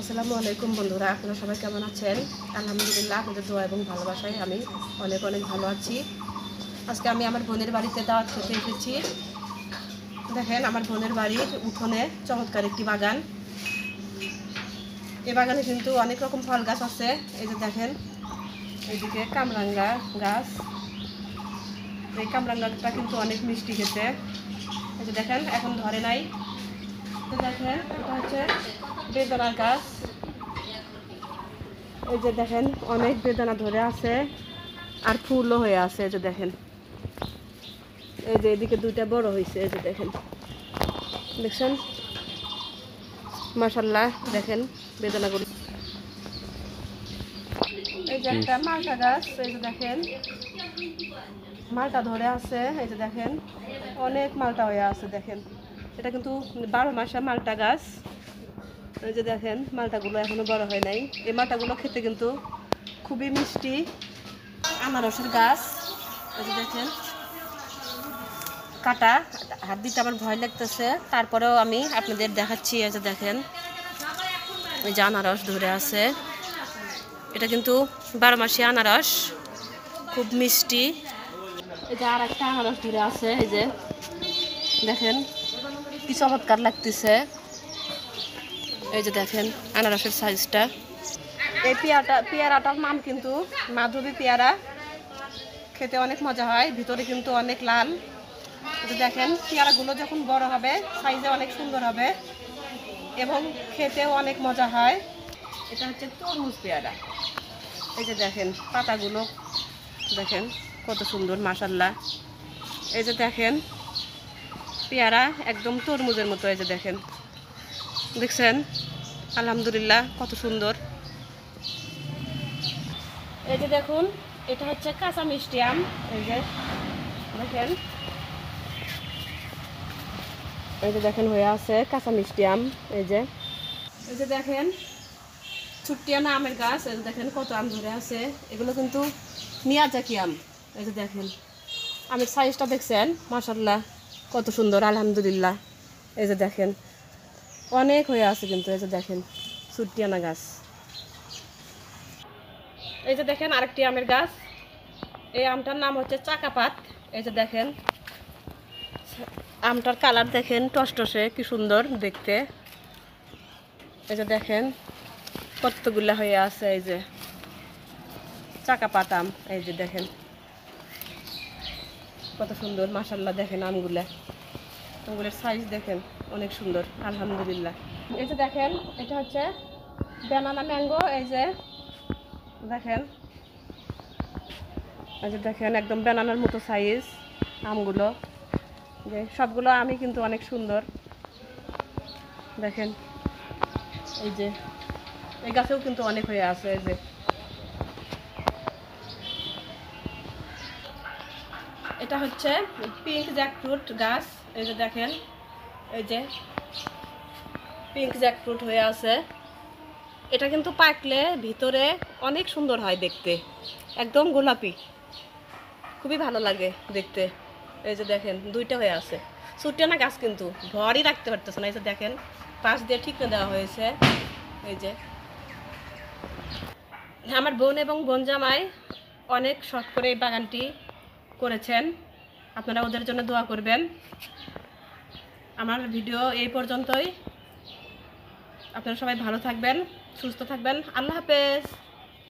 আসসালামু আলাইকুম বন্ধুরা, আপনারা সবাই কেমন আছেন? আলহামদুলিল্লাহ, আপনাদের দোয়া এবং ভালোবাসায় আমি অনেক ভালো আছি। আজকে আমি আমার বোনের বাড়িতে দাওয়াত খেতে এসেছি। দেখেন, আমার বোনের বাড়ির উঠোনে চমৎকার একটি বাগান। এই বাগানে কিন্তু অনেক রকম ফল গাছ আছে। এই যে দেখেন, এইদিকে কামরাঙ্গা গাছ। এই কামরাঙ্গাটা কিন্তু অনেক মিষ্টি খেতে। এই যে দেখেন, এখন ধরে নাই। তো দেখেন, এটা হচ্ছে বেদানার গাছ। এই যে দেখেন, অনেক বেদানা ধরে আছে আর ফুলও হয়ে আছে। এই যে দেখেন, এই যে এদিকে দুইটা বড় হয়েছে। এই যে দেখেন, দেখছেন? মাশাআল্লাহ, দেখেন বেদানাগুলো। এই যে একটা মালটা গাছ। এই যে দেখেন, মালটা ধরে আছে। এই যে দেখেন, অনেক মালটা হয়ে আছে। দেখেন, এটা কিন্তু 12 মাসে মালটা গাছ। এই যে দেখেন, মালটাগুলো এখনো বড় হয় নাই। এই মালটাগুলো খেতে কিন্তু খুবই মিষ্টি। আনারসের গাছ। এই যে দেখেন, কাটা, হাত দিতে আমার ভয় লাগতেছে, তারপরেও আমি আপনাদের দেখাচ্ছি। এই যে দেখেন, এই যে আনারস ধরে আছে। এটা কিন্তু 12 মাসে আনারস, খুব মিষ্টি। এই যে আর একটা আনারস ধরে আছে। এই যে দেখেন, কি চমৎকার লাগতেছে। এই যে দেখেন আনারসের সাইজটা। এই পেয়ারাটার নাম কিন্তু মাধবী পেয়ারা। খেতে অনেক মজা হয়, ভিতরে কিন্তু অনেক লাল। যে দেখেন, পেয়ারাগুলো যখন বড় হবে সাইজে অনেক সুন্দর হবে এবং খেতেও অনেক মজা হয়। এটা হচ্ছে তরমুজ পেয়ারা। এই যে দেখেন, পাতাগুলো দেখেন কত সুন্দর, মাশাআল্লাহ। এই যে দেখেন, পেয়ারা একদম তরমুজের মতো। এই যে দেখেন, দেখছেন? আলহামদুলিল্লাহ, কত সুন্দর। এই যে দেখুন, এটা হচ্ছে কাঁচা মিষ্টি আম। এই যে দেখেন, এই যে দেখেন হয়ে আছে কাঁচা মিষ্টি আম। এই যে দেখেন, ছুট্টিয়ানা আমের গাছ। এই যে দেখেন কত আম ধরে আছে। এগুলো কিন্তু মিয়াজাকি আম। এই যে দেখেন, আমের সাইজটা দেখছেন? মাশাআল্লাহ, কত সুন্দর, আলহামদুলিল্লাহ। এই যে দেখেন, অনেক হয়ে আছে কিন্তু। এই যে দেখেন, ছুট্টিয়ানা গাছ। এই যে দেখেন আরেকটি আমের গাছ। এই আমটার নাম হচ্ছে চাকাপাত। এই যে দেখেন, আমটার কালার দেখেন, টসটসে, কি সুন্দর দেখতে। এই যে দেখেন কতগুলা হয়ে আছে। এই যে চাকাপাত আম। এই যে দেখেন কত সুন্দর, মাশাআল্লাহ। দেখেন আমগুলোর সাইজ দেখেন, অনেক সুন্দর, আলহামদুলিল্লাহ। এই যে দেখেন, এটা হচ্ছে ব্যানানা ম্যাঙ্গো। এই যে দেখেন, এই যে দেখেন একদম ব্যানানার মতো সাইজ আমগুলো। যে সবগুলো আমই কিন্তু অনেক সুন্দর। দেখেন, এই যে এই গাছেও কিন্তু অনেক হয়ে আছে। এই যে এটা হচ্ছে পিঙ্ক জ্যাকফ্রুট গাছ। এই যে দেখেন, এই যে পিঙ্ক জ্যাকফ্রুট হয়ে আছে। এটা কিন্তু পাকলে ভিতরে অনেক সুন্দর হয় দেখতে, একদম গোলাপি, খুবই ভালো লাগে দেখতে। এই যে দেখেন দুইটা হয়ে আছে। ছুটিয়ানা গাছ কিন্তু ভরই রাখতে পারতেছে না। এই যে দেখেন, পাশ দিয়ে ঠিকরে দেওয়া হয়েছে। এই যে আমার বোন এবং বোন জামাই অনেক শখ করে এই বাগানটি করেছেন। আপনারা ওদের জন্য দোয়া করবেন। আমার ভিডিও এই পর্যন্তই। আপনারা সবাই ভালো থাকবেন, সুস্থ থাকবেন। আল্লাহ হাফেজ।